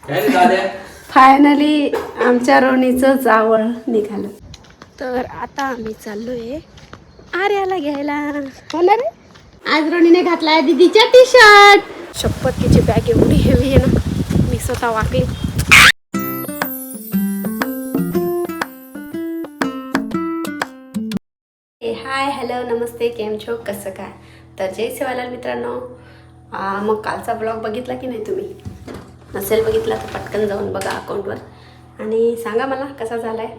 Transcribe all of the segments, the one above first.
Finally आमच्या रोणीचं जावळ निघालं. तर आता आम्ही चाललोय आर्याला घ्यायला. होणार रे आज रोणीने घातलाय दीदीचा टी शर्ट. शपथ तिची बॅग एवढी हेवी आहे ना, मी स्वतः वाकली. हाय हॅलो नमस्ते, केम छो, कसं काय. तर जय सेवालाल मित्रांनो. मग कालचा ब्लॉग बघितला की नाही तुम्ही? नसेल बघितला तर पटकन जाऊन बघा अकाउंटवर आणि सांगा मला कसा झाला आहे.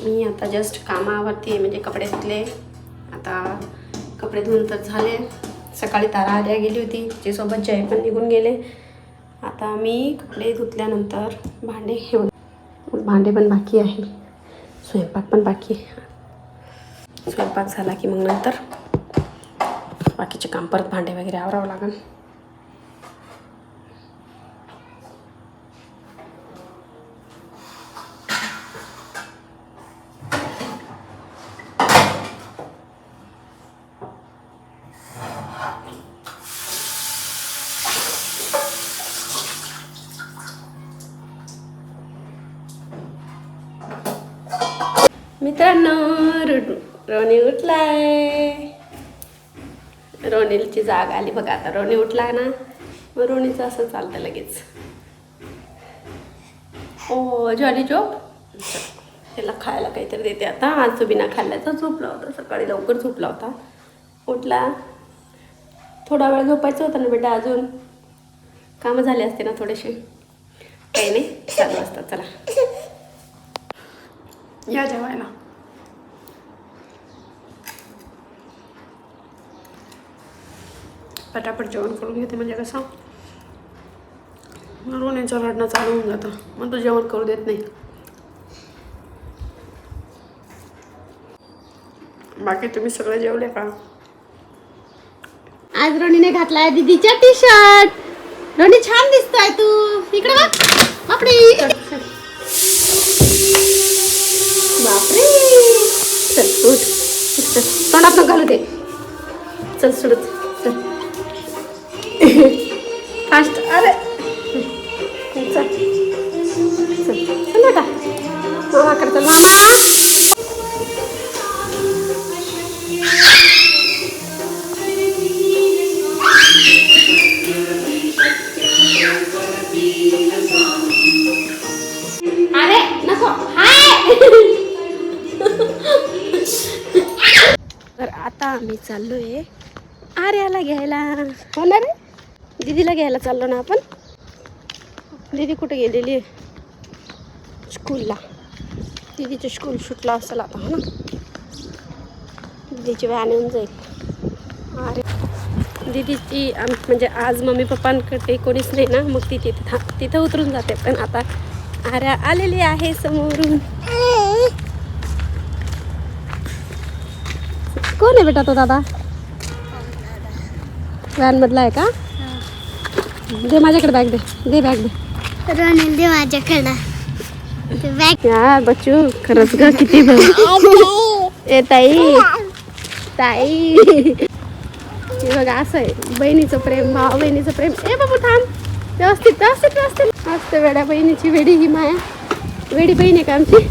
मी आता जस्ट कामावरती आहे, म्हणजे कपडे धुतले. आता कपडे धुवून तर झाले. सकाळी तारा आर्या गेली होती, तिच्यासोबत जय पण निघून गेले. आता मी कपडे धुतल्यानंतर भांडे पण बाकी आहे, स्वयंपाक पण बाकी आहे. स्वयंपाक झाला की मग नंतर बाकीचे काम, परत भांडे वगैरे आवरावं लागेल. मित्रांनो रोणी उठलाय. रोणीची जाग आली बघा. आता रोणी उठला ना, मग रोणीचं असं चालतं लगेच. ओ झाली झोप. त्याला खायला काहीतरी देते आता. आज तो बिना खाल्ल्याचा झोपला होता, सकाळी लवकर झोपला होता. उठला, थोडा वेळ झोपायचं होतं ना बेटा, अजून कामं झाले असते ना थोडेसे. काही नाही, चालू असतात. चला या जेवायला. पटापट जेवण करून घेते, म्हणजे कसं रोणीचं रडणं चालू होऊन जातं, मग तो जेवण करू देत नाही. बाकी तुम्ही सगळे जेवले का? आज रोणीने घातलाय दीदीचा टी शर्ट. रोणी छान दिसतोय तू. इकडे बघ. बापरे बापरे. चल उठ, तोंडात न घालू दे. चल सुडत चल फास्ट. अरे चल चल चल बेटा, मामाकडे चल. मामा अरे नको. हाय. तर आता आम्ही चाललोय आर्याला घ्यायला. होणार रे दीदीला घ्यायला चाललो ना आपण. दीदी कुठे गेलेली आहे? स्कूलला. दीदीचं स्कूल सुटला असेल आता, हो ना. दीदीची व्हॅन येऊन जाईल. अरे दीदीची म्हणजे आज मम्मी पप्पांकडे कोणीच नाही ना, मग ती तिथं उतरून जाते. पण आता आर्या आलेली आहे समोरून. कोण आहे बेटा तो दादा? व्हॅन मधला आहे का? दे माझ्याकडे बॅग. दे बॅग दे माझ्याकडे. यार बच्चू, खरंच ग किती ए ताई ताई. हे बघा असं आहे बहिणीचं प्रेम, भाऊ बहिणीचं प्रेम. ए बाबू थांब, व्यवस्थित व्यवस्थित व्यवस्थित. मस्त वेड्या बहिणीची वेडी ही माया. वेडी बहीण आहे का आमची.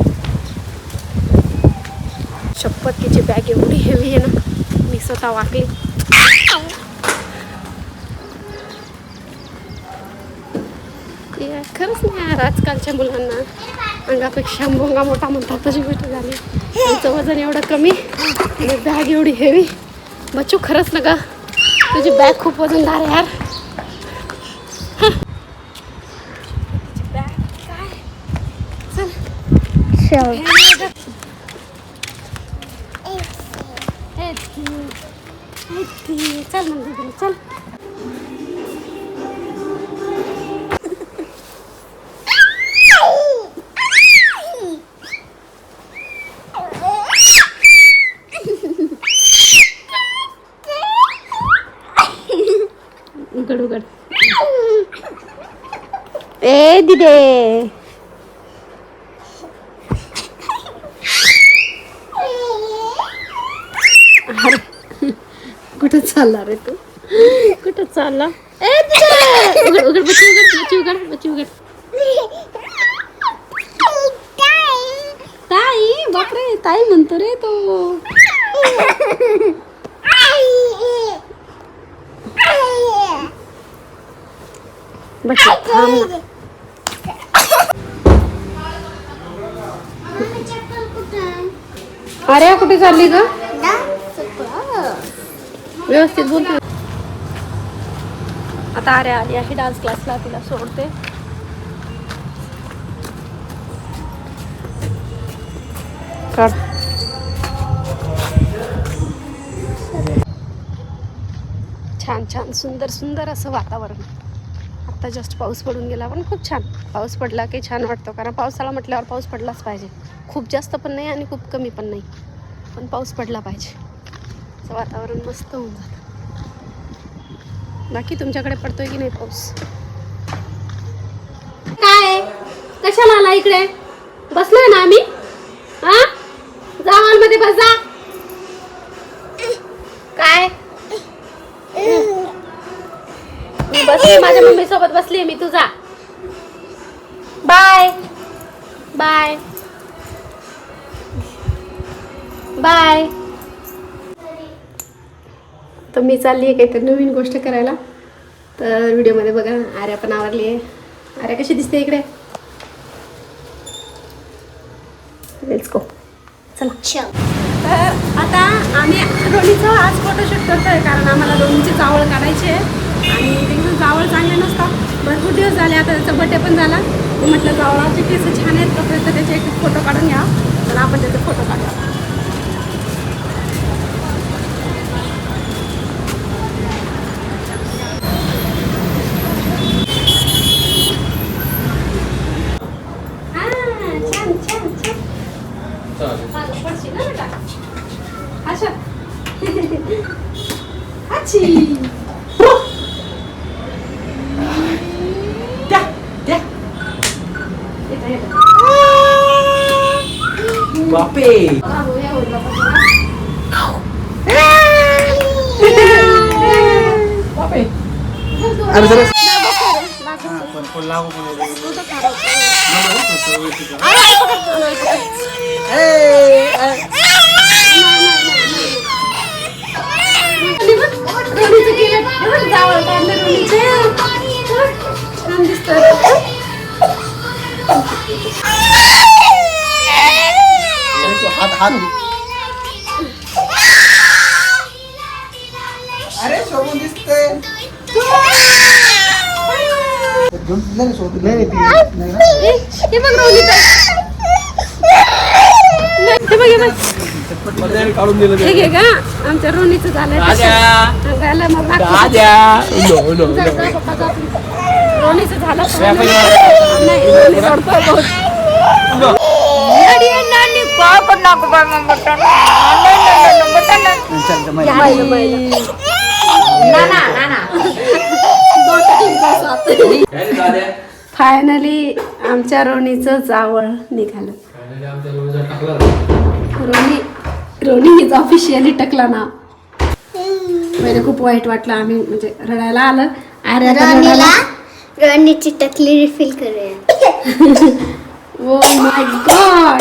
शपथ तिची बॅग एवढी हेवी आहे ना, मी स्वतः वाकली. खरंच नाही यार, आजकालच्या मुलांना अंगापेक्षा भोंगा मोठा म्हणतात तशी गोष्ट झाली. त्यांचं वजन एवढं कमी आणि बॅग एवढी हेवी. बच्चू खरंच ना ग, तुझी बॅग खूप वजनदार आहे यार. बॅग काय चल चल मग चल. उघड उघड. ए दिदे कुठं चालला रे तू? कुठं चालला? ए दिदे उघड उघड, बच्ची उघड, बच्ची उघड, बच्ची उघड. बापरे ताई म्हणतो रे तो. बच्चा थांब. अरे कुठे चालली ग? व्यवस्थित बोलते. आता अरे आली आहे डान्स क्लासला, तिला सोडते. काढ. छान छान सुंदर सुंदर असं वातावरण. आता जस्ट पाऊस पडून गेला, पण खूप छान. पाऊस पडला की छान वाटतो, कारण पावसाळा म्हटल्यावर पाऊस पडलाच पाहिजे. खूप जास्त पण नाही आणि खूप कमी पण नाही, पण पाऊस पडला पाहिजे. असं वातावरण मस्त होऊन जातं. बाकी तुमच्याकडे पडतोय की नाही पाऊस? काय कशाला आला इकडे? बसलोय ना आम्ही. हा जा हॉलमध्ये बस जा. काय मी बसली, माझ्या मम्मी सोबत बसली मी. तुझा बाय बाय बाय. तर मी चालली आहे काहीतरी नवीन गोष्ट करायला, तर व्हिडिओमध्ये बघा. आर्या पण आवरली आहे. आर्या कशी दिसते इकडे? Let's go. चला. तर आता आम्ही रोनीचा आज फोटोशूट करतोय, कारण आम्हाला रोनीची चावळ काढायची आहे. आणि एकदम जावळ चांगले नसतात. भरपूर दिवस झाले, आता त्याचा बड्डे पण झाला. मी म्हटलं जावळाचे केस छान आहेत, तोपर्यंत त्याचे एक फोटो काढून घ्या. तर आपण त्याचे फोटो काढूया. छान छान छान पडशील ना बेटा. अच्छा अच्छी. बापे अरे जरा छान दिसत. हात हात. अरे शोभून दिसतंय. काढून दिलं हे का आमच्या रोनीचं झालं. मग रोनीचं झालं. फायनली आमच्या रोनीचं जावळ निघालं. रोनी हीच ऑफिशियली टकला ना. पहिले खूप वाईट वाटलं, आम्ही म्हणजे रडायला आलं. रोनीची टकली रिफिल करूया. Oh my God.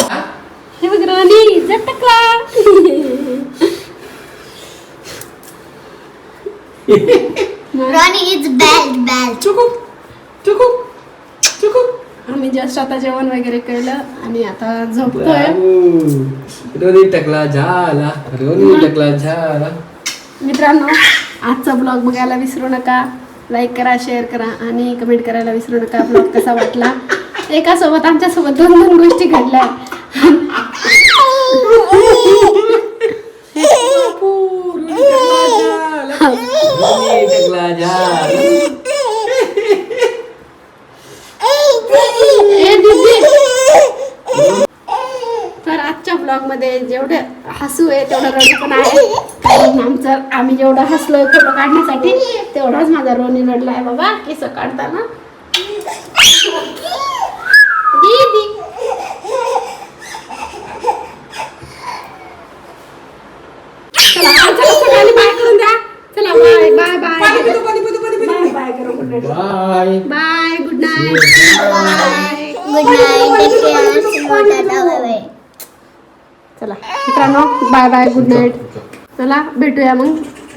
हे बघ रोनी टकला. रोनी इज बॅड चुकू चुकू चुकू. आम्ही जस्ट आता जेवण वगैरे केलं आणि आता झोपतोय. रोनी टकला झाला. रोनी टकला झाला. मित्रांनो, आजचा ब्लॉग बघायला विसरू नका. लाईक करा, शेअर करा आणि कमेंट करायला विसरू नका. ब्लॉग कसा वाटला? एकासोबत आमच्यासोबत 2 गोष्टी घडल्या. तर आजच्या ब्लॉग मध्ये जेवढे हसू आहे तेवढं रडू पण आहे. कारण आम्ही जेवढं हसलो फोटो काढण्यासाठी, तेवढाच माझा रोनी रडलाय बाबा केस काढताना. दीदी चला बाय करून द्या. चला बाय बाय बाय बाय करू. Good night bye. Good night. Good night. चला मित्रांनो, बाय बाय, गुड नाईट. चला भेटूया मग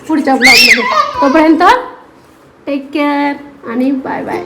पुढच्या ब्लॉगमध्ये. तोपर्यंत टेक केअर आणि बाय बाय.